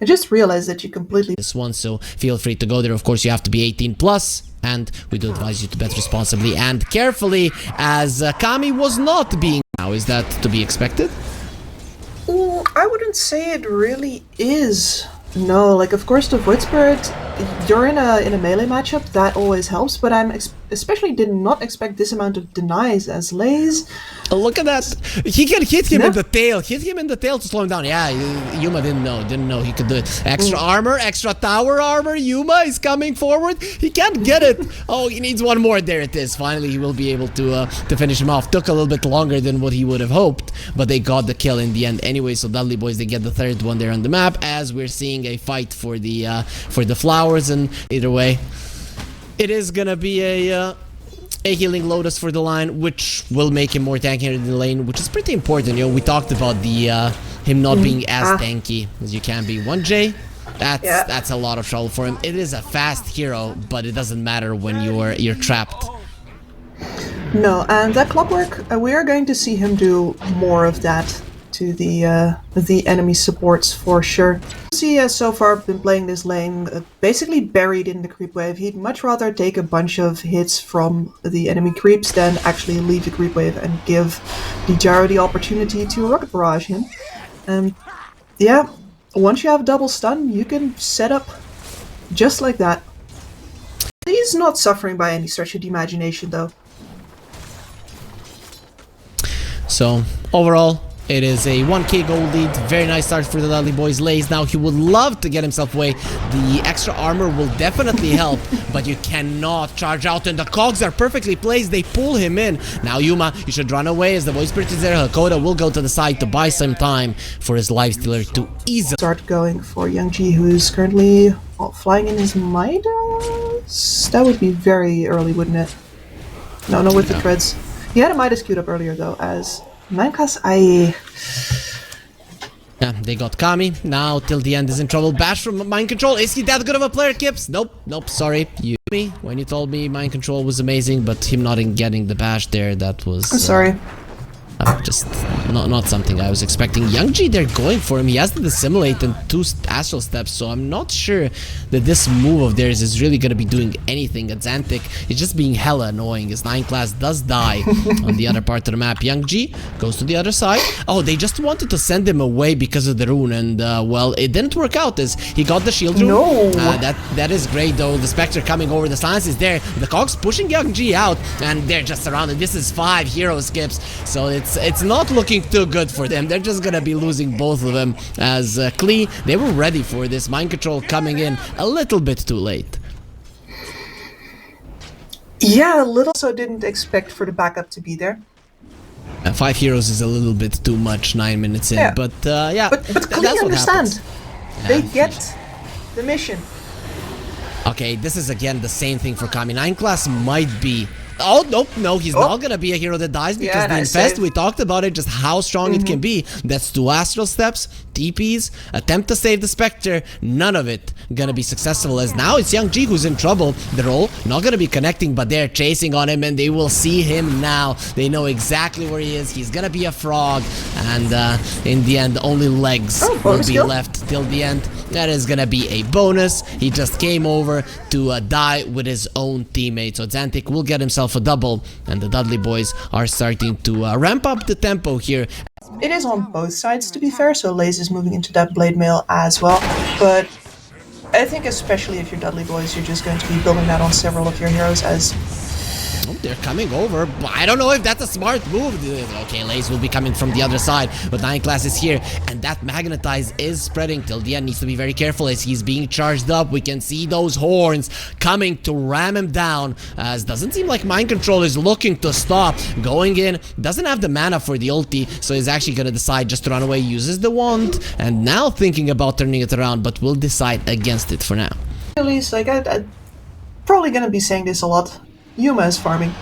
I just realized that you completely... This one, so feel free to go there. Of course, you have to be 18 plus, and we do advise you to bet responsibly and carefully, as Kami was not being... Now, is that to be expected? Ooh, I wouldn't say it really is. No, like, of course, the Void Spirit, you're in a melee matchup, that always helps, but I'm especially did not expect this amount of denies as Lays. Oh, look at that. He can hit him in the tail. Hit him in the tail to slow him down. Yeah, Yuma didn't know he could do it. Extra armor, extra tower armor. Yuma is coming forward. He can't get it. Oh, he needs one more. There it is. Finally, he will be able to finish him off. Took a little bit longer than what he would have hoped, but they got the kill in the end anyway. So Dudley Boys, they get the third one there on the map, as we're seeing a fight for the flowers. And either way, it is gonna be a healing Lotus for the line, which will make him more tanky in the lane, which is pretty important. You know, we talked about the him not being as tanky as you can be. 1J, that's a lot of trouble for him. It is a fast hero, but it doesn't matter when you're trapped. No, and that clockwork, we are going to see him do more of that to the enemy supports for sure. He has so far been playing this lane basically buried in the creep wave. He'd much rather take a bunch of hits from the enemy creeps than actually leave the creep wave and give the Gyro the opportunity to rocket barrage him. And yeah, once you have double stun, you can set up just like that. He's not suffering by any stretch of the imagination though. So overall, it is a 1k gold lead. Very nice start for the Dudley Boys. Lays now, he would love to get himself away. The extra armor will definitely help, but you cannot charge out, and the cogs are perfectly placed. They pull him in. Now Yuma, you should run away as the Void Spirit is there. Hakoda will go to the side to buy some time for his Lifestealer to easily start going for Youngji, who's currently flying in his Midas. That would be very early, wouldn't it? No, with the treads. He had a Midas queued up earlier though, as Mankas, yeah, they got Kami. Now, till the end is in trouble. Bash from Mind Control. Is he that good of a player, Kips? Nope, sorry. You me when you told me Mind Control was amazing, but him not getting the bash there, that was... I'm sorry. Just not something I was expecting. Youngji, they're going for him. He has to dissimulate in 2 astral steps, so I'm not sure that this move of theirs is really going to be doing anything. Xantic is just being hella annoying. His 9 class does die on the other part of the map. Youngji goes to the other side. Oh, they just wanted to send him away because of the rune, and well, it didn't work out as he got the shield rune. No. That is great though. The Spectre coming over, the silence is there. The cogs pushing Youngji out, and they're just surrounded. This is 5 hero skips, so it's not looking too good for them. They're just gonna be losing both of them, as KLEE, they were ready for this. Mind Control coming in a little bit too late. Yeah, a little. So didn't expect for the backup to be there. 5 heroes is a little bit too much 9 minutes in, but yeah. But KLEE understand. They get the mission. Okay, this is again the same thing for Kami. 9 class might be... Oh, nope, no, he's not gonna be a hero that dies because the infest, we talked about it, just how strong it can be. That's 2 astral steps, TPs, attempt to save the Spectre, none of it gonna be successful, as now it's Youngji who's in trouble. They're all not gonna be connecting, but they're chasing on him, and they will see him now. They know exactly where he is. He's gonna be a frog, and in the end, only legs will be left till the end. That is gonna be a bonus. He just came over to die with his own teammate, so Xantic will get himself a double, and the Dudley Boys are starting to ramp up the tempo here. It is on both sides, to be fair, so Laze is moving into that blade mail as well, but I think especially if you're Dudley Boys, you're just going to be building that on several of your heroes, as... Oh, they're coming over, but I don't know if that's a smart move. Okay, Laze will be coming from the other side, but 9 class is here, and that magnetize is spreading till the end. Needs to be very careful as he's being charged up. We can see those horns coming to ram him down, as doesn't seem like Mind Control is looking to stop. Going in, doesn't have the mana for the ulti, so he's actually gonna decide just to run away, uses the wand, and now thinking about turning it around, but will decide against it for now. At least, like, I'm probably gonna be saying this a lot. Yuma is farming.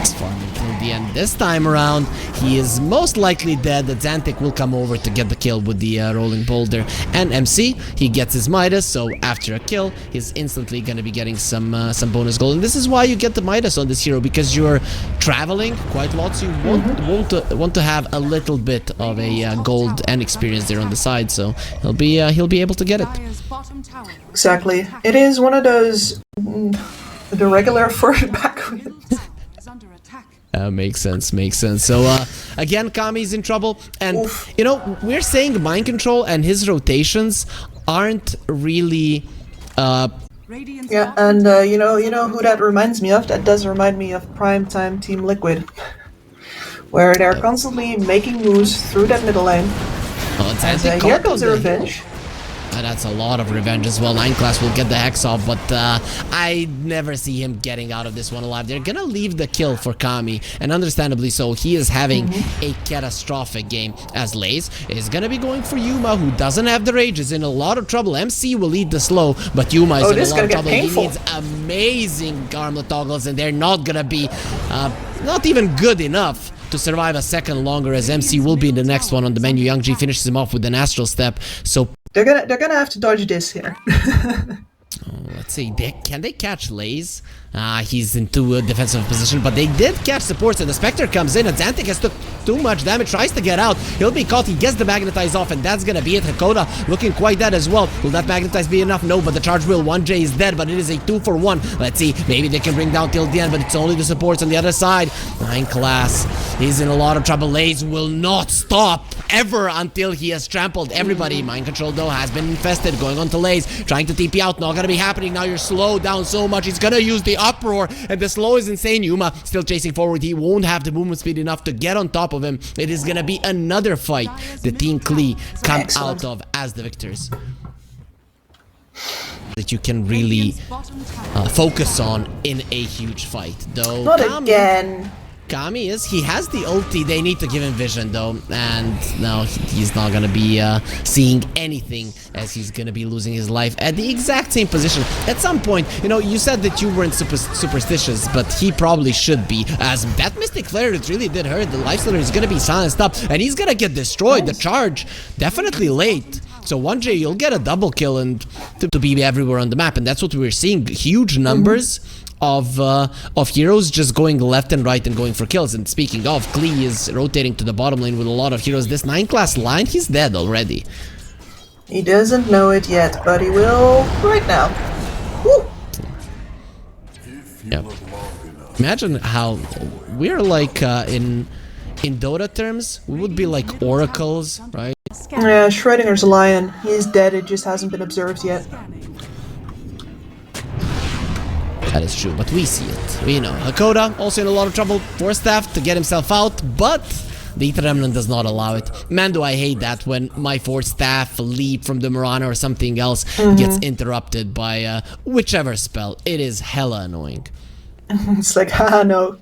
It's farming till the end. This time around, he is most likely dead. The Xantic will come over to get the kill with the rolling boulder. And MC, he gets his Midas, so after a kill, he's instantly going to be getting some bonus gold. And this is why you get the Midas on this hero, because you're traveling quite a lot, so you want to have a little bit of a gold and experience there on the side, so he'll be able to get it. Exactly. It is one of those the regular first back. Makes sense. So again, Kami's in trouble, and you know, we're saying mind control and his rotations aren't really yeah, and you know who that reminds me of? That does remind me of primetime Team Liquid, where they're constantly making moves through that middle lane. And here comes the revenge. That's a lot of revenge as well. 9 class will get the hex off, but I never see him getting out of this one alive. They're gonna leave the kill for Kami, and understandably so. He is having a catastrophic game, as Laze is gonna be going for Yuma, who doesn't have the rage, is in a lot of trouble. MC will lead the slow, but Yuma is in a lot of trouble. He needs amazing armlet toggles, and they're not gonna be not even good enough to survive a second longer, as MC will be in the next one on the menu. Young G finishes him off with an astral step, so they're gonna have to dodge this here. Let's see, can they catch Laze? He's in too defensive position, but they did catch supports, and the Spectre comes in, and Xantic has took too much damage, tries to get out. He'll be caught, he gets the magnetize off, and that's gonna be it. Hakoda looking quite dead as well. Will that magnetize be enough? No, but the charge will. 1J is dead, but it is a 2-for-1. Let's see, maybe they can bring down till the end, but it's only the supports on the other side. 9 class, he's in a lot of trouble. Laze will not stop ever until he has trampled everybody. Mind control though has been infested, going on to Laze, trying to TP out, not gonna be happening. Now you're slowed down so much, he's gonna use the uproar, and the slow is insane. Yuma still chasing forward, he won't have the movement speed enough to get on top of him. It is gonna be another fight the Team KLEE come out of as the victors, that you can really focus on in a huge fight. Though not again. Kami he has the ulti. They need to give him vision though, and no, he's not gonna be seeing anything, as he's gonna be losing his life at the exact same position. At some point, you know, you said that you weren't superstitious, but he probably should be, as that Mystic Flare, it really did hurt. The Life Stealer is gonna be silenced up, and he's gonna get destroyed. The charge definitely late. So 1J, you'll get a double kill and to be everywhere on the map, and that's what we're seeing. Huge numbers of heroes just going left and right and going for kills. And speaking of, KLEE is rotating to the bottom lane with a lot of heroes. This 9 class line, he's dead already. He doesn't know it yet, but he will right now. Woo! Yep. Imagine how we're like in Dota terms, we would be like oracles, right? Yeah, Schrodinger's a lion. He's dead, it just hasn't been observed yet. That is true, but we see it. We know. Hakoda also in a lot of trouble. Force staff to get himself out, but the Ether Remnant does not allow it. Man, do I hate that when my Force staff, leap from the Mirana or something else gets interrupted by whichever spell. It is hella annoying. It's like, haha, no.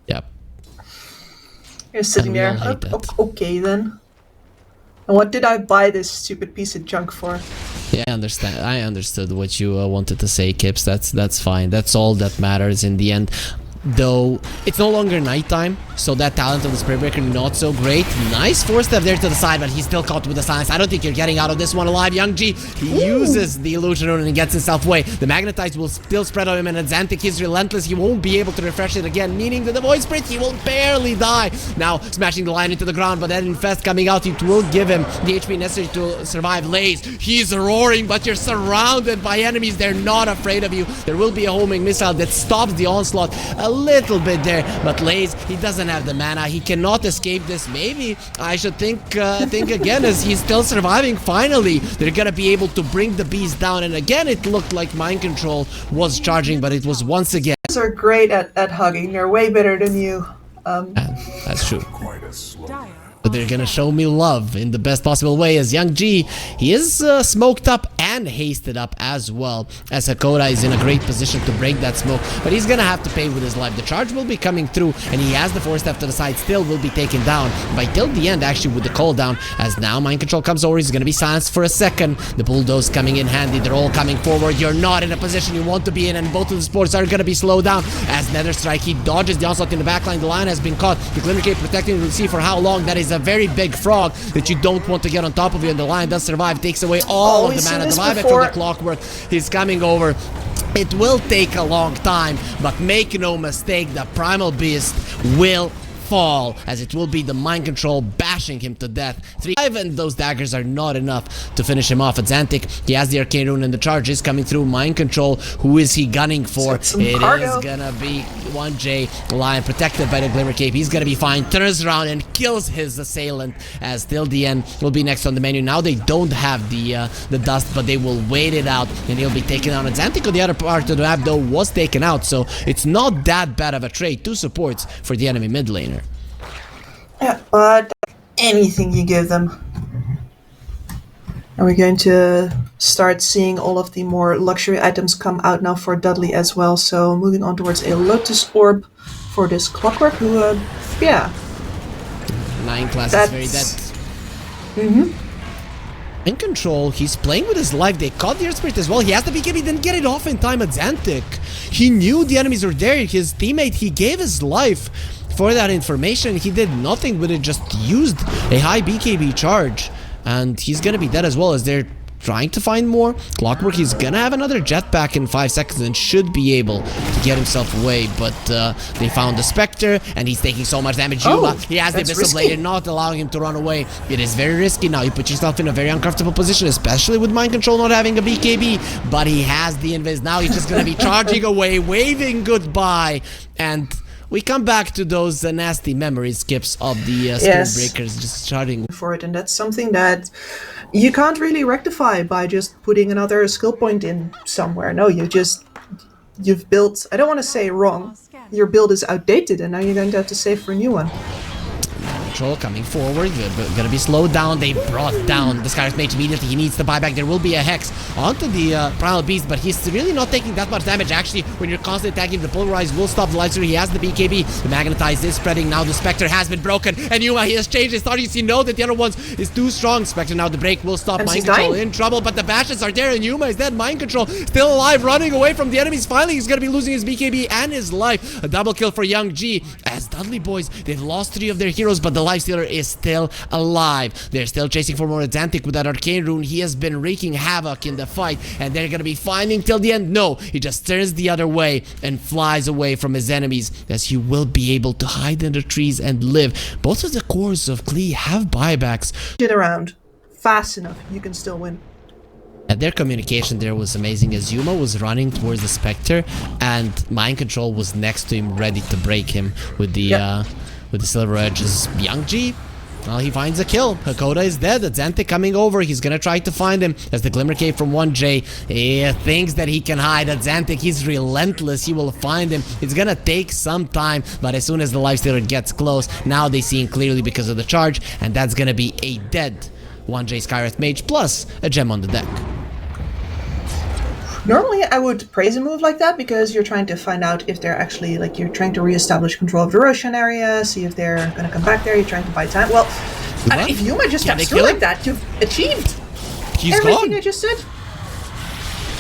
Yep. You're sitting there. Okay then. And what did I buy this stupid piece of junk for? Yeah, I understand. I understood what you wanted to say, Kips. That's fine. That's all that matters in the end. Though it's no longer nighttime, so that talent of the Spray Breaker not so great. Nice force step there to the side, but he's still caught with the silence. I don't think you're getting out of this one alive. Young G, he uses the illusion rune and gets himself away. The magnetize will still spread on him, and Xantic is relentless. He won't be able to refresh it again, meaning that the void sprint, he will barely die. Now smashing the line into the ground, but that infest coming out, it will give him the HP necessary to survive. Laze, he's roaring, but you're surrounded by enemies. They're not afraid of you. There will be a homing missile that stops the onslaught a little bit there, but Laze, he doesn't have the mana. He cannot escape this. Maybe I should think again, as he's still surviving. Finally, they're gonna be able to bring the beast down, and again it looked like mind control was charging, but it was once again. These are great at hugging. They're way better than you. That's true. But they're gonna show me love in the best possible way, as Young G, he is smoked up and and hasted up as well, as Hakoda is in a great position to break that smoke, but he's gonna have to pay with his life. The charge will be coming through, and he has the force step to the side, still will be taken down by till the end, actually, with the call down, as now Mind Control comes over. He's gonna be silenced for a second. The bulldoze coming in handy. They're all coming forward. You're not in a position you want to be in, and both of the supports are gonna be slowed down as Nether Strike, he dodges the onslaught in the backline. The line has been caught. The Glimmer Cape protecting. We'll see for how long. That is a very big frog that you don't want to get on top of you, and the line does survive. Takes away all of the mana. The buyback from the Clockwork is coming over. It will take a long time, but make no mistake, the Primal Beast will fall, as it will be the Mind Control bashing him to death. 5, and those daggers are not enough to finish him off. Xantic, he has the Arcane Rune, and the charge is coming through. Mind Control, who is he gunning for? It is gonna be 1J Lion, protected by the Glimmer Cape. He's gonna be fine, turns around and kills his assailant, as till the end will be next on the menu. Now they don't have the dust, but they will wait it out, and he'll be taken out. And Xantic on the other part of the map, though, was taken out, so it's not that bad of a trade. 2 supports for the enemy mid laner. Yeah, but anything you give them. And we're going to start seeing all of the more luxury items come out now for Dudley as well. So moving on towards a Lotus Orb for this Clockwork, who, yeah. 9 class is very dead. Mind Control, he's playing with his life. They caught the Earth Spirit as well. He has the BKB, didn't get it off in time at Xantic. He knew the enemies were there. His teammate, he gave his life for that information. He did nothing with it, just used a high BKB charge, and he's gonna be dead as well, as they're trying to find more. Clockwork, he's gonna have another jetpack in 5 seconds and should be able to get himself away, but they found the Spectre, and he's taking so much damage. He has the Abyssal Blade, not allowing him to run away. It is very risky now. You put yourself in a very uncomfortable position, especially with Mind Control not having a BKB, but he has the Invis. Now he's just gonna be charging away, waving goodbye, and we come back to those nasty memory skips of the Breakers just charging for it, and that's something that you can't really rectify by just putting another skill point in somewhere. No, you've built, I don't want to say wrong, your build is outdated, and now you're going to have to save for a new one. Control coming forward, gonna be slowed down. They brought down the Skyr's Mage immediately. He needs the buyback. There will be a Hex onto the Primal Beast, but he's really not taking that much damage. Actually, when you're constantly attacking, the Polarize will stop the Light Stealer. He has the BKB. The Magnetize is spreading. Now the Spectre has been broken, and Yuma, he has changed his targets. You know that the other ones is too strong. Spectre now, the break will stop. Mind Control in trouble, but the bashes are there, and Yuma is dead. Mind Control still alive, running away from the enemies. Finally, he's gonna be losing his BKB and his life. A double kill for Young G, as Dudley Boys, they've lost 3 of their heroes, but the Life Stealer is still alive. They're still chasing for more. Xantic with that Arcane Rune, he has been wreaking havoc in the fight, and they're gonna be finding till the end. No, he just turns the other way and flies away from his enemies, as he will be able to hide in the trees and live. Both of the cores of KLEE have buybacks. Get around fast enough, you can still win. And their communication there was amazing, as Yuma was running towards the Spectre, and Mind Control was next to him, ready to break him with the Silver Edges. Young G, well, he finds a kill. Hakoda is dead. Xantic coming over. He's gonna try to find him, as the Glimmer Cape from 1J. He thinks that he can hide. Xantic, he's relentless. He will find him. It's gonna take some time, but as soon as the Life Stealer gets close, now they see him clearly because of the charge, and that's gonna be a dead 1J Skywrath Mage plus a gem on the deck. Normally, I would praise a move like that, because you're trying to find out if they're actually, like, you're trying to reestablish control of the Roshan area, see if they're going to come back there, you're trying to buy time. Well, if Yuma just steps through like that, you've achieved everything I just said.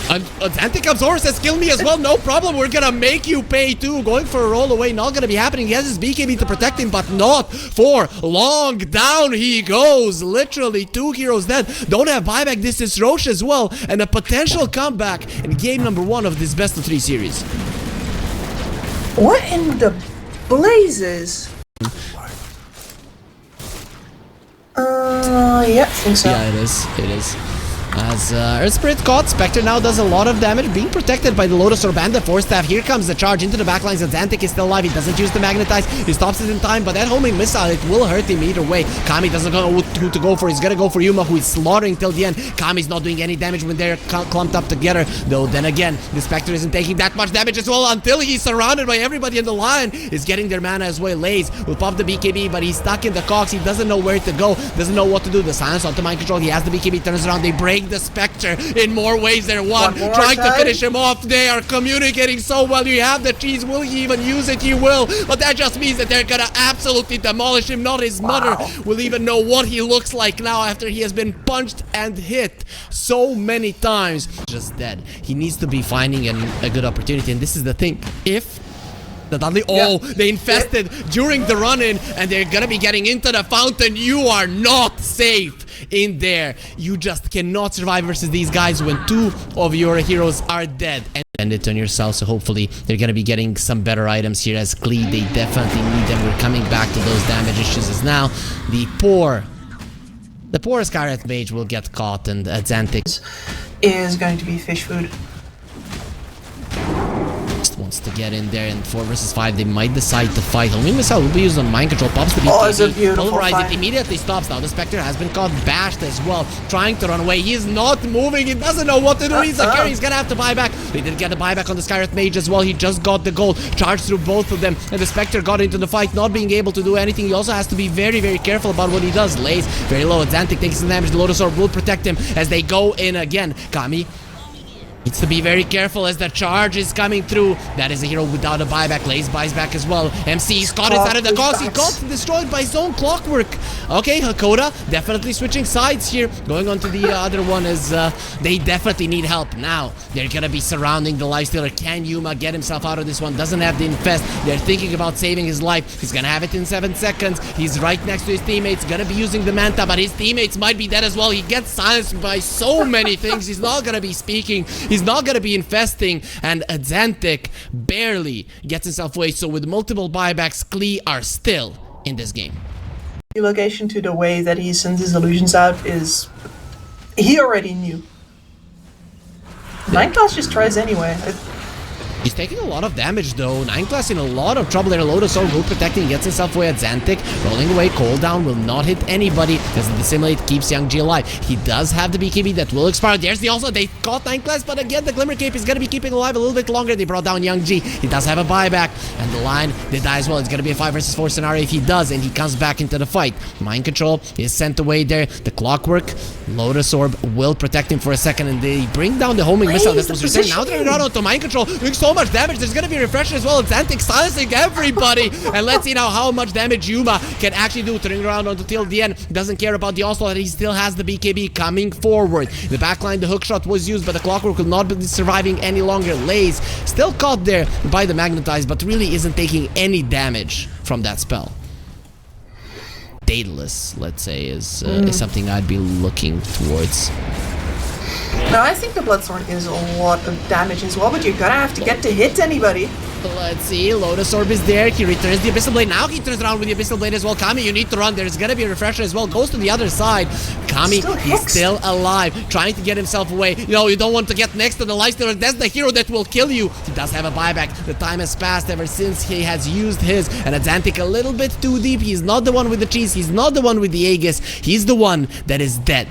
Xantic comes over, says kill me as well, no problem, we're gonna make you pay too. Going for a roll away, not gonna be happening. He has his BKB to protect him, but not for long. Down he goes, literally 2 heroes dead. Don't have buyback. This is Roche as well, and a potential comeback in game number 1 of this best of 3 series. What in the blazes? Yeah, I think so. Yeah, it is. As Earth Spirit caught, Spectre now does a lot of damage, being protected by the Lotus Orb and the Force Staff. Here comes the charge into the backlines. Xantic is still alive. He doesn't use the Magnetize. He stops it in time, but that homing missile, it will hurt him either way. Kami doesn't know who to go for. He's gonna go for Yuma, who is slaughtering till the end. Kami's not doing any damage when they're clumped up together, though then again, the Spectre isn't taking that much damage as well, until he's surrounded by everybody, and the Lion is getting their mana as well. Lays will pop the BKB, but he's stuck in the cogs. He doesn't know where to go, doesn't know what to do. The silence onto Mind Control. He has the BKB, turns around, they break take the Spectre in more ways than one. One more Trying to time. finish him off. They are communicating so well. You have the cheese. Will he even use it? He will. But that just means that they're gonna absolutely demolish him. Not his mother will even know what he looks like now after he has been punched and hit so many times. Just dead. He needs to be finding a good opportunity. And this is the thing. If the Dudley, they infested during the run-in and they're gonna be getting into the fountain, you are not safe in there. You just cannot survive versus these guys when two of your heroes are dead. And end it on yourself, so hopefully they're gonna be getting some better items here as KLEE. They definitely need them. We're coming back to those damage issues as now the poor Skyret Mage will get caught, and Xantic is going to be fish food. wants to get in there, and 4 versus 5 they might decide to fight. Homing Missile will be used on Mind Control, pops the BKB, it's a beautiful pulverize fight. it, immediately stops. Now the Spectre has been caught bashed as well, trying to run away. He is not moving, he doesn't know what to do. He's like, he's gonna have to buy back. They did get a buyback on the Skyret Mage as well. He just got the gold, charged through both of them, and the Spectre got into the fight, not being able to do anything. He also has to be very, very careful about what he does. Lays very low, Xantic takes some damage. The Lotus Orb will protect him as they go in again. Kami needs to be very careful as the charge is coming through. That is a hero without a buyback. Lays buys back as well. MC's caught inside of the cost. He got destroyed by his own clockwork. Okay, Hakoda definitely switching sides here. Going on to the other one is they definitely need help now. They're gonna be surrounding the lifestealer. Can Yuma get himself out of this one? Doesn't have the infest. They're thinking about saving his life. He's gonna have it in 7 seconds. He's right next to his teammates. Gonna be using the Manta, but his teammates might be dead as well. He gets silenced by so many things. He's not gonna be speaking. He's not gonna be infesting, and Xantic barely gets himself away. So with multiple buybacks, KLEE are still in this game. The location to the way that he sends his illusions out is... he already knew. Nineclass just tries anyway. He's taking a lot of damage though. Nineclass in a lot of trouble there. Lotus Orb will protecting, gets himself away at Xantic. Rolling away, cooldown will not hit anybody because the Dissimulate keeps Young G alive. He does have the BKB that will expire. There's the also, they caught Nineclass, but again the Glimmer Cape is going to be keeping alive a little bit longer. They brought down Young G. He does have a buyback, and the line, they die as well. It's going to be a 5 versus 4 scenario if he does, and he comes back into the fight. Mind Control is sent away there. The Clockwork, Lotus Orb will protect him for a second, and they bring down the Homing Missile that was returned. Now they're not onto Mind Control, doing so much damage. There's gonna be a refresher as well. Xantic silencing everybody. And let's see now how much damage Yuma can actually do. Turning around onto till the end. Doesn't care about the onslaught. He still has the BKB coming forward. The backline, the hook shot was used, but the Clockwork will not be surviving any longer. Lays still caught there by the Magnetize, but really isn't taking any damage from that spell. Daedalus, let's say, is something I'd be looking towards. No, I think the Bloodstorm is a lot of damage as well, but you're gonna have to get to hit anybody. Let's see, Lotus Orb is there. He returns the Abyssal Blade. Now he turns around with the Abyssal Blade as well. Kami, you need to run. There's gonna be a refresher as well. Goes to the other side. Kami, he's still alive, trying to get himself away. You know, you don't want to get next to the lifestealer. That's the hero that will kill you. He does have a buyback. The time has passed ever since he has used his. And Xantic a little bit too deep. He's not the one with the cheese. He's not the one with the Aegis. He's the one that is dead.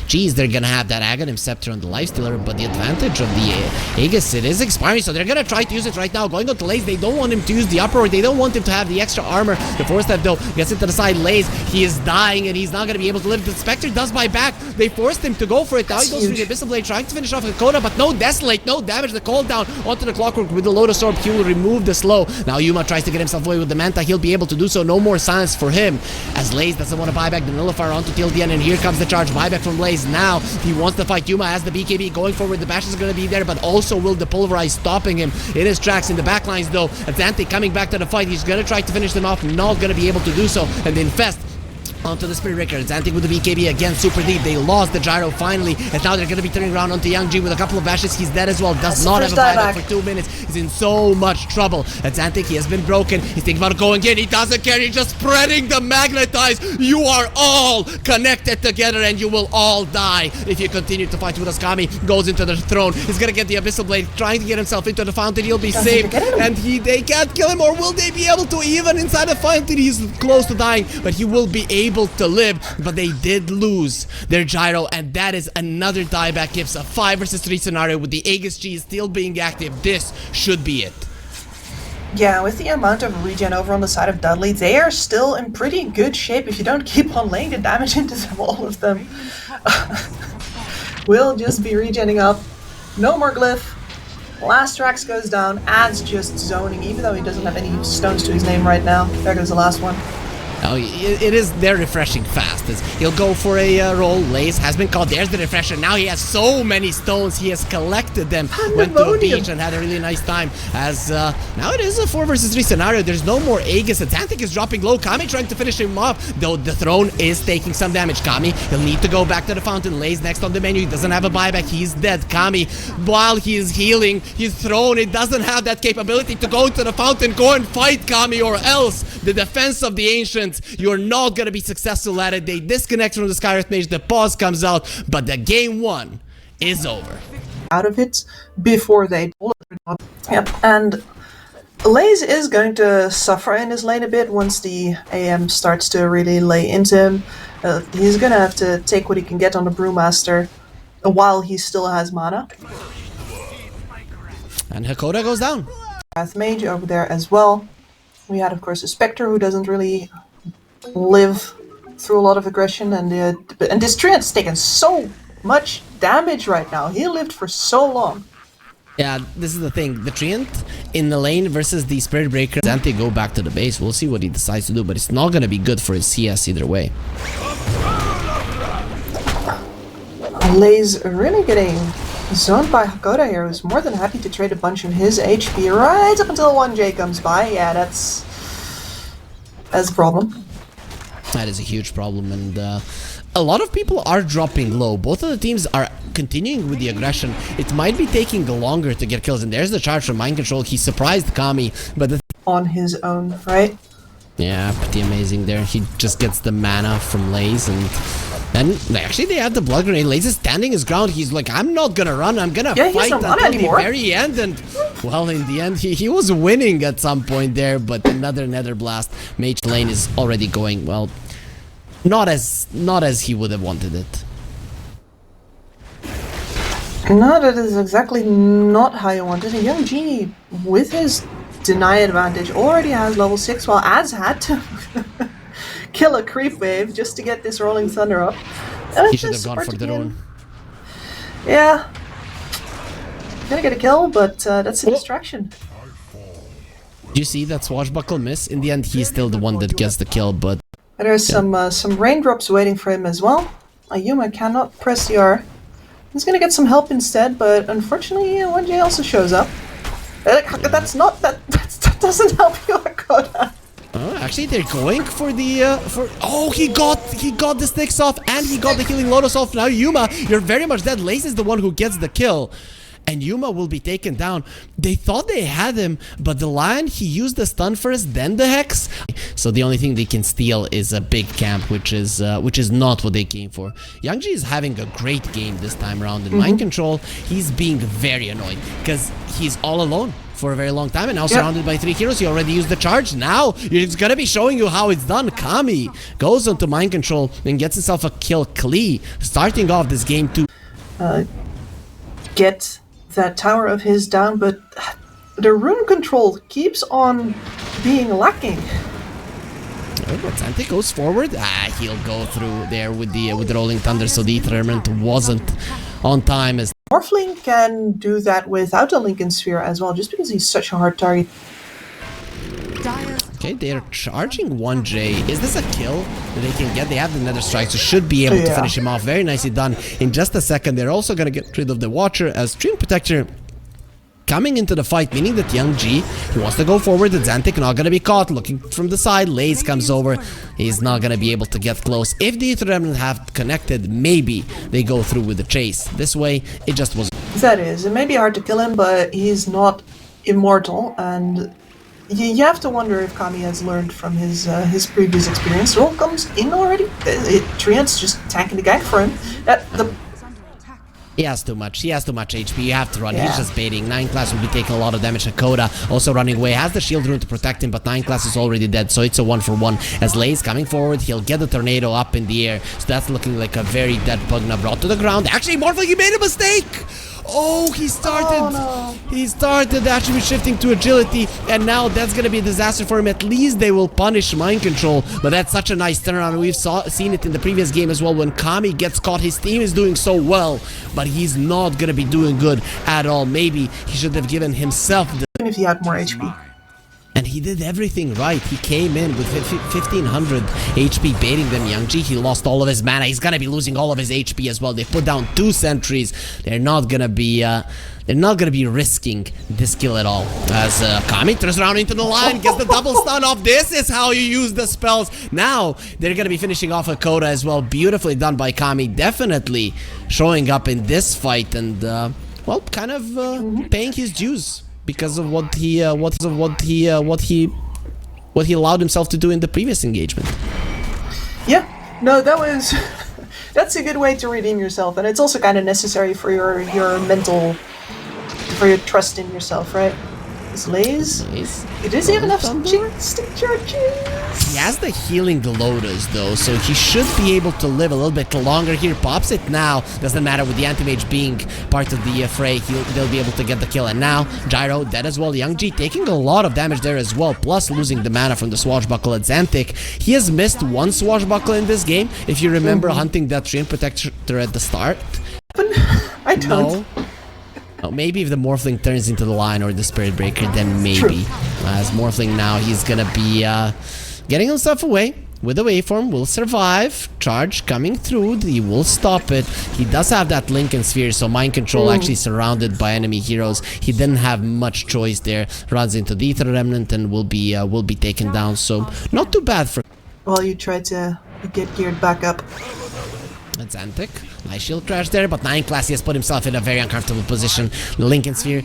Geez, they're gonna have that Aghanim Scepter on the Lifestealer, but the advantage of the Aegis, it is expiring, so they're gonna try to use it right now. Going on to Lays, they don't want him to use the Uproar, they don't want him to have the extra armor. The Force Step though gets into the side. Lays, he is dying and he's not gonna be able to live. The Spectre does buy back. They forced him to go for it. Now he goes through the Abyssal Blade, trying to finish off Hakoda, but no Desolate, no damage. The call down onto the Clockwork with the Lotus Orb. He will remove the slow. Now Yuma tries to get himself away with the Manta. He'll be able to do so. No more silence for him, as Lays doesn't want to buy back the Nullifier onto till the end, and here comes the charge. Buyback from Lays. Now he wants to fight. Yuma has the BKB going forward. The bash is going to be there, but also will the Pulverize, stopping him in his tracks. In the backlines though, Xantic coming back to the fight. He's going to try to finish them off. Not going to be able to do so. And the Infest onto the Spirit Breaker. Xantic with the BKB again, super deep. They lost the gyro finally, and now they're going to be turning around onto Young G with a couple of bashes. He's dead as well. Does not have a buyback for 2 minutes. He's in so much trouble. Xantic, he has been broken. He's thinking about going in. He doesn't care. He's just spreading the Magnetize. You are all connected together, and you will all die if you continue to fight with us. Kami goes into the throne. He's going to get the Abyssal Blade, trying to get himself into the fountain. He'll be safe, and they can't kill him, or will they be able to? Even inside the fountain, he's close to dying, but he will be able to live. But they did lose their gyro, and that is another dieback. Gives a 5 versus 3 scenario with the Aegis G still being active. This should be it. Yeah, with the amount of regen over on the side of Dudley, they are still in pretty good shape if you don't keep on laying the damage into them, all of them. We'll just be regenning up. No more glyph. Last Rax goes down. Ad's just zoning, even though he doesn't have any stones to his name right now. There goes the last one. Oh, they're refreshing fast. He'll go for a roll. Lace has been caught. There's the refresher. Now he has so many stones. He has collected them. Went to a beach and had a really nice time. As now it is a 4 versus 3 scenario. There's no more Aegis. Xanthic is dropping low. Kami trying to finish him off. Though the throne is taking some damage. Kami, he'll need to go back to the fountain. Lace next on the menu. He doesn't have a buyback. He's dead. Kami, while he is healing, his throne, it doesn't have that capability to go to the fountain. Go and fight, Kami, or else the defense of the ancient. You're not gonna be successful at it. They disconnect from the Skyreth Mage, the pause comes out, but the game 1 is over. Out of it before they pull it. Yep, and Laze is going to suffer in his lane a bit once the AM starts to really lay into him. He's gonna have to take what he can get on the Brewmaster while he still has mana. And Hakoda goes down. Skyreth Mage over there as well. We had, of course, a Spectre who doesn't really live through a lot of aggression, and this Treant's taken so much damage right now. He lived for so long. Yeah, this is the thing. The Treant in the lane versus the Spirit Breaker. Xanthic go back to the base. We'll see what he decides to do, but it's not going to be good for his CS either way. Laze really getting zoned by Hakoda here, who's more than happy to trade a bunch of his HP right up until 1J comes by. Yeah, that's a problem. That is a huge problem, and a lot of people are dropping low. Both of the teams are continuing with the aggression. It might be taking longer to get kills, and there's the charge from Mind Control. He surprised Kami, but on his own, right? Yeah, pretty amazing there. He just gets the mana from Laze, and actually they have the blood grenade. Laze is standing his ground. He's like, I'm not gonna run, I'm gonna fight until the very end. And well, in the end he was winning at some point there, but another nether blast. Mage lane is already going, well, not as he would have wanted it. No, that is exactly not how you wanted it. Young G, with his deny advantage, already has level 6, while Az had to kill a creep wave just to get this Rolling Thunder up. He should have gone for the rune. Yeah. Gonna get a kill, but that's a distraction. Do you see that swashbuckle miss? In the end, he's still the one that gets the kill, but... There's some raindrops waiting for him as well. Yuma cannot press the R. He's gonna get some help instead, but unfortunately 1J also shows up. That's not... That doesn't help you, Hakoda. Actually, they're going for the oh, he got the sticks off, and he got the healing lotus off. Now Yuma, you're very much dead. Lace is the one who gets the kill, and Yuma will be taken down. They thought they had him, but the Lion, he used the stun first, then the Hex. So the only thing they can steal is a big camp, which is not what they came for. Youngji is having a great game this time around in Mind Control. He's being very annoyed because he's all alone for a very long time, and now surrounded by 3 heroes. He already used the charge. Now he's gonna be showing you how it's done. Kami goes onto Mind Control and gets himself a kill. KLEE starting off this game to get that tower of his down, but the rune control keeps on being lacking. But Xanthic goes forward. He'll go through there with the Rolling Thunder, so the Etherment wasn't on time. As Morphling can do that without a Lincoln Sphere as well, just because he's such a hard target. Okay, they're charging 1J. Is this a kill that they can get? They have the Nether Strike, so should be able to finish him off. Very nicely done. In just a second, they're also going to get rid of the Watcher as Stream Protector coming into the fight, meaning that Young G, he wants to go forward. The Xanthic not going to be caught. Looking from the side, Laze comes over. He's not going to be able to get close. If the Etheremnant have connected, maybe they go through with the chase. This way, it just was. That is. It may be hard to kill him, but he's not immortal, and you have to wonder if Kami has learned from his previous experience. Roll comes in already. Treant's just tanking the gang for him. He has too much. He has too much HP. You have to run. He's just baiting. 9 class will be taking a lot of damage. Hakoda also running away. Has the shield rune to protect him, but 9 class is already dead, so it's a 1-for-1. As Laze coming forward, he'll get the tornado up in the air. So that's looking like a very dead Pugna brought to the ground. Actually, Morphling, he made a mistake! Oh, he started. Oh, no. He started actually shifting to agility, and now that's gonna be a disaster for him. At least they will punish mind control, but that's such a nice turnaround. We've seen it in the previous game as well. When Kami gets caught, his team is doing so well, but he's not gonna be doing good at all. Maybe he should have given himself the... Even if he had more HP. And he did everything right. He came in with 1500 HP baiting them. Youngji, he lost all of his mana. He's gonna be losing all of his HP as well. They put down 2 sentries. They're not gonna be risking this kill at all. As Kami turns around into the line, gets the double stun off. This is how you use the spells. Now they're gonna be finishing off a Coda as well. Beautifully done by Kami. Definitely showing up in this fight and well, kind of paying his dues. Because of what he allowed himself to do in the previous engagement. Yeah, no, that's a good way to redeem yourself, and it's also kind of necessary for your mental, for your trust in yourself, right? This Lays. Does he have enough stick charges? He has the healing Lotus though, so he should be able to live a little bit longer here. Pops it now. Doesn't matter with the anti-mage being part of the fray. They'll be able to get the kill. And now Gyro dead as well. Youngji taking a lot of damage there as well, plus losing the mana from the swashbuckle at Xantic. He has missed 1 swashbuckle in this game. If you remember hunting that Treant Protector at the start. I don't. No. Oh, maybe if the Morphling turns into the Lion or the Spirit Breaker, then maybe. As Morphling now, he's gonna be getting himself away with the waveform. Will survive. Charge coming through. He will stop it. He does have that Lincoln Sphere, so mind control actually surrounded by enemy heroes. He didn't have much choice there. Runs into the Ether Remnant and will be taken down. So not too bad for. Well, you try to get geared back up. That's Xantic. Nice shield crash there, but 9 class, he has put himself in a very uncomfortable position. The Lincoln Sphere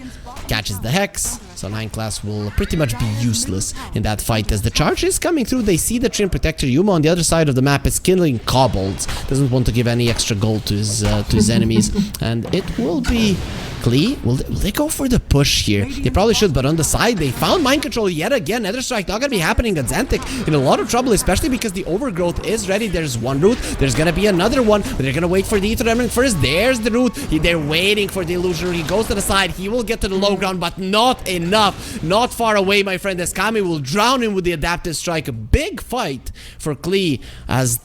catches the Hex, so 9 class will pretty much be useless in that fight. As the charge is coming through, they see the Treant Protector. Yuma on the other side of the map is killing kobolds. Doesn't want to give any extra gold to his enemies. And it will be KLEE. Will they go for the push here? They probably should, but on the side, they found mind control yet again. Nether Strike not gonna be happening. At Xantic in a lot of trouble, especially because the Overgrowth is ready. There's one route. There's gonna be another one, but they're gonna wait for the Ether Remnant first. There's the route. They're waiting for the Illusionary. He goes to the side. He will get to the low ground, but not enough. Not far away, my friend. As Kami will drown him with the Adaptive Strike. A big fight for KLEE as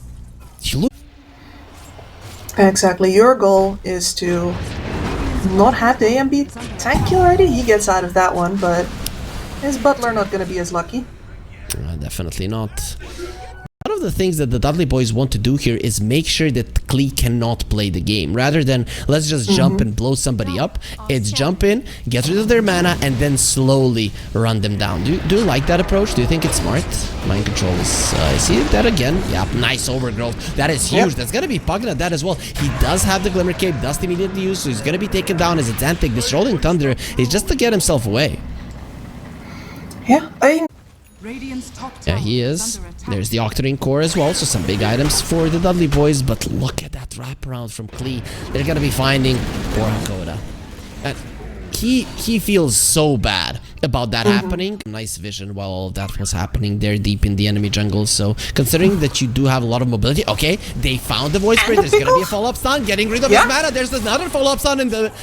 you look. Exactly. Your goal is to not have the AMB tank kill already. He gets out of that one, but his Butler not going to be as lucky. Definitely not. One of the things that the Dudley Boys want to do here is make sure that KLEE cannot play the game. Rather than let's just jump and blow somebody up, it's jump in, get rid of their mana, and then slowly run them down. Do you like that approach? Do you think it's smart? Mind control is... I see that again. Yeah, nice Overgrowth. That is huge. That's going to be pugging at that as well. He does have the Glimmer Cape, Dust immediately used, so he's going to be taken down as it's Xantic. This Rolling Thunder is just to get himself away. Yeah, yeah, he is. There's the Octarine Core as well, so some big items for the Dudley Boys, but look at that wraparound from KLEE. They're gonna be finding poor Hakoda. And he feels so bad about that happening. Nice vision while all of that was happening there deep in the enemy jungle. So considering that you do have a lot of mobility, okay, they found the Void Spirit. There's gonna be a follow-up stun, getting rid of his mana. There's another follow-up stun and the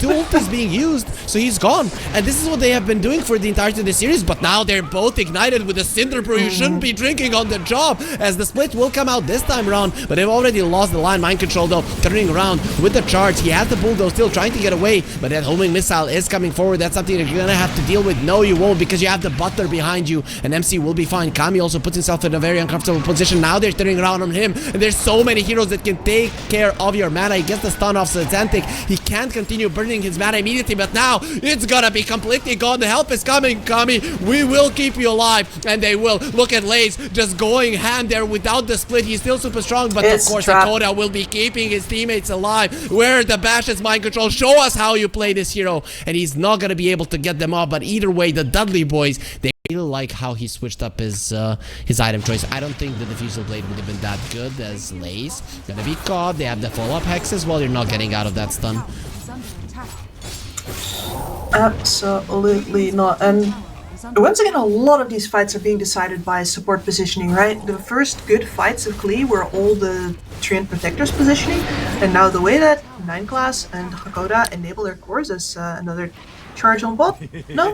ult is being used, so he's gone. And this is what they have been doing for the entirety of the series, but now they're both ignited with a Cinder Brew. You shouldn't be drinking on the job, as the split will come out this time around, but they've already lost the line. Mind control though, turning around with the charge. He has the bulldoze still trying to get away, but that homing missile is coming forward. That's something that you're gonna have to deal with. No, you won't, because you have the Butler behind you, and MC will be fine. Kami also puts himself in a very uncomfortable position. Now they're turning around on him, and there's so many heroes that can take care of your mana. He gets the stun off Xantic. He can't continue burning his mana immediately, but now it's gonna be completely gone. The help is coming, Kami. We will keep you alive, and they will. Look at Lays just going hand there without the split. He's still super strong, but of course Hakoda will be keeping his teammates alive. Where are the bashes? Mind control, show us how you play this hero, and he's not gonna be able to get them off. But either way, the Dudley Boys, they really like how he switched up his item choice. I don't think the Diffusal Blade would have been that good as Lays. Gonna be caught. They have the follow-up Hex as well. You're not getting out of that stun. Absolutely not. And once again, a lot of these fights are being decided by support positioning, right? The first good fights of KLEE were all the Treant Protector's positioning. And now the way that 9 class and Hakoda enable their cores is another charge on bot. No,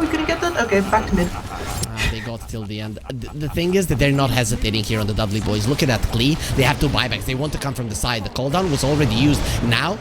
we couldn't get that. Okay, back to mid. They got till the end. The thing is that they're not hesitating here on the Dudley Boys. Look at that KLEE. They have 2 buybacks. They want to come from the side. The cooldown was already used. Now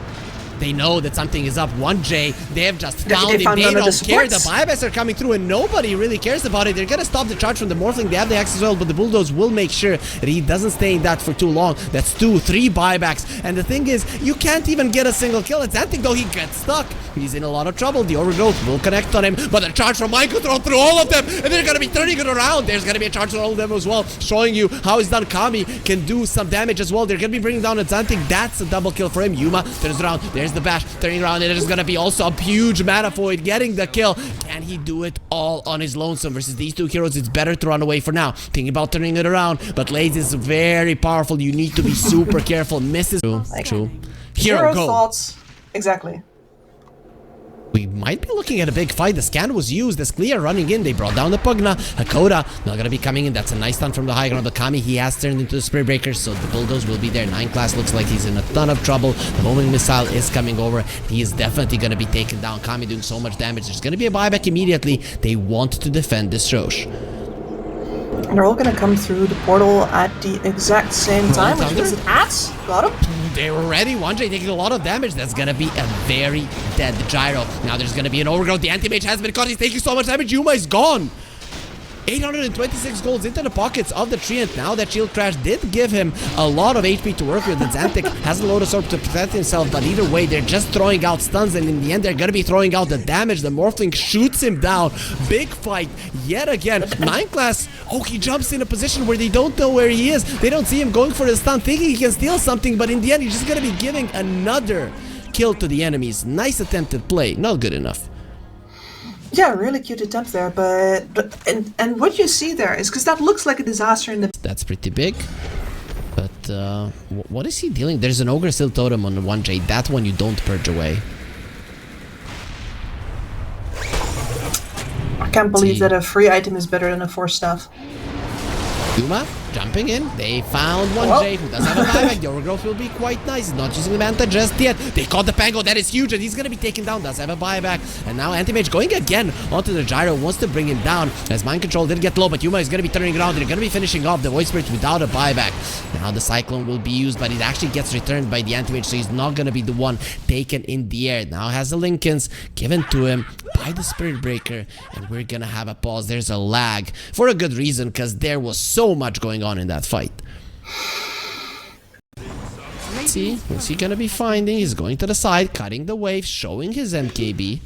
they know that something is up. 1J, they have just found him. They don't care. The buybacks are coming through and nobody really cares about it. They're gonna stop the charge from the Morphling. They have the axe as well, but the Bulldoze will make sure that he doesn't stay in that for too long. That's 2, 3 buybacks. And the thing is, you can't even get a single kill. It's Antic though, he gets stuck. He's in a lot of trouble. The Overgrowth will connect on him, but the charge from MINDCONTROL through all of them, and they're gonna be turning it around. There's gonna be a charge on all of them as well, showing you how it's done. Kami can do some damage as well. They're gonna be bringing down Antic. That's a double kill for him. Yuma turns around. There's the bash, turning around. It is gonna be also a huge mana void getting the kill. Can he do it all on his lonesome versus these 2 heroes? It's better to run away for now. Thinking about turning it around, but Laze is very powerful. You need to be super careful. Misses. True. Hero go. Thoughts. Exactly. We might be looking at a big fight. The scan was used. As KLEE are running in, they brought down the Pugna. Hakoda not gonna be coming in. That's a nice stun from the high ground. The Kami, he has turned into the Spirit Breaker, so the Bulldoze will be there. 9 class looks like he's in a ton of trouble. The homing missile is coming over. He is definitely gonna be taken down. Kami doing so much damage. There's gonna be a buyback immediately. They want to defend this Roche. And they're all gonna come through the portal at the exact same time, which means it adds. Got him. They were ready. 1J taking a lot of damage. That's gonna be a very dead gyro. Now there's gonna be an Overgrowth. The anti-mage has been caught. He's taking so much damage. Yuma is gone. 826 golds into the pockets of the Treant. Now that Shield Crash did give him a lot of HP to work with. And Xantic has a load of Orb to protect himself, but either way, they're just throwing out stuns, and in the end, they're gonna be throwing out the damage. The Morphling shoots him down. Big fight yet again. 9 class, oh, he jumps in a position where they don't know where he is. They don't see him going for the stun, thinking he can steal something, but in the end, he's just gonna be giving another kill to the enemies. Nice attempted play, not good enough. Yeah, really cute attempt there, but and what you see there is because that looks like a disaster in the. That's pretty big. But what is he dealing? There's an Ogre Steel Totem on the 1J. That one you don't purge away. I can't believe that a free item is better than a 4-staff. Yuma jumping in. They found 1J who does have a buyback. The Overgrowth will be quite nice. He's not using the Manta just yet. They caught the Pango. That is huge, and he's going to be taken down. Does have a buyback. And now Anti-Mage going again onto the Gyro. Wants to bring him down as Mind Control did get low, but Yuma is going to be turning around. They're going to be finishing off the Void Spirit without a buyback. Now the Cyclone will be used, but it actually gets returned by the Anti-Mage, so he's not going to be the one taken in the air. Now has the Lincolns given to him by the Spirit Breaker, and we're going to have a pause. There's a lag for a good reason, because there was so much going on in that fight. Let's see, what's he gonna be finding? He's going to the side, cutting the wave, showing his MKB.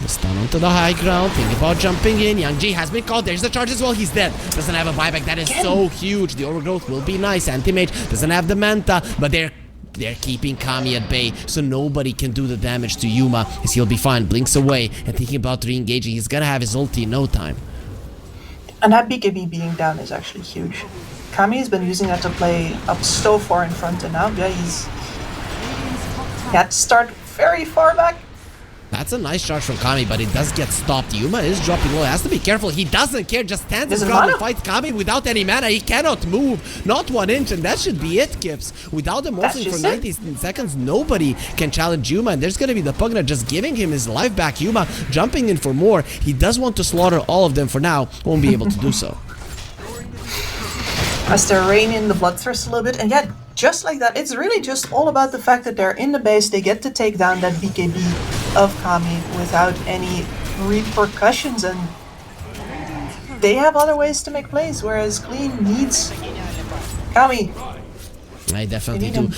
Stun onto the high ground, thinking about jumping in. Young G has been caught. There's the charge as well. He's dead. Doesn't have a buyback. That is so huge. The Overgrowth will be nice. Anti-Mage doesn't have the Manta, but they're keeping Kami at bay, so nobody can do the damage to Yuma, as he'll be fine. Blinks away and thinking about re-engaging. He's gonna have his ulti in no time. And that BKB being down is actually huge. Kami has been using that to play up so far in front, and now, yeah, he had to start very far back. That's a nice charge from Kami, but it does get stopped. Yuma is dropping low. He has to be careful. He doesn't care. Just stands his ground and fights Kami without any mana. He cannot move. Not 1 inch, and that should be it, Kips. Without the Morphling for 90 seconds, nobody can challenge Yuma, and there's going to be the Pugna just giving him his life back. Yuma jumping in for more. He does want to slaughter all of them for now. Won't be able to do so. As they're reining the Bloodthirst a little bit, and yet, just like that, it's really just all about the fact that they're in the base. They get to take down that BKB of Kami without any repercussions, and they have other ways to make plays, whereas KLEE needs Kami. I definitely do.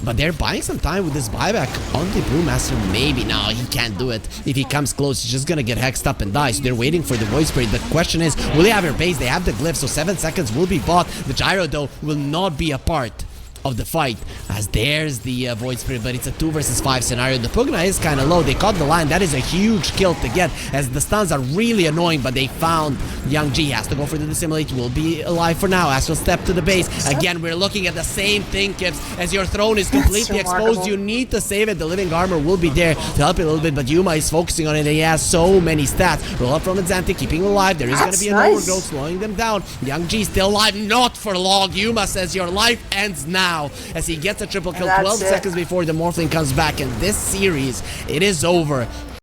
But they're buying some time with this buyback on the Brewmaster. Maybe. No, he can't do it. If he comes close, he's just gonna get hexed up and die. So they're waiting for the Void Spirit. The question is, will they have their base? They have the glyph, so 7 seconds will be bought. The Gyro, though, will not be a part of the fight. As there's the Void Spirit, but it's a 2 versus 5 scenario. The Pugna is kind of low. They caught the line. That is a huge kill to get, as the stuns are really annoying, but they found Young G. Has to go for the Dissimulate. Will be alive for now. Astral Step to the base. Again, we're looking at the same thing, Kips. As your throne is completely exposed, you need to save it. The Living Armor will be there to help you a little bit, but Yuma is focusing on it. He has so many stats. Roll up from Xanthi, keeping him alive. There is going to be an overgrowth, slowing them down. Young G still alive. Not for long. Yuma says your life ends now, as he gets a triple kill 12 seconds before the Morphling comes back. And this series, it is over.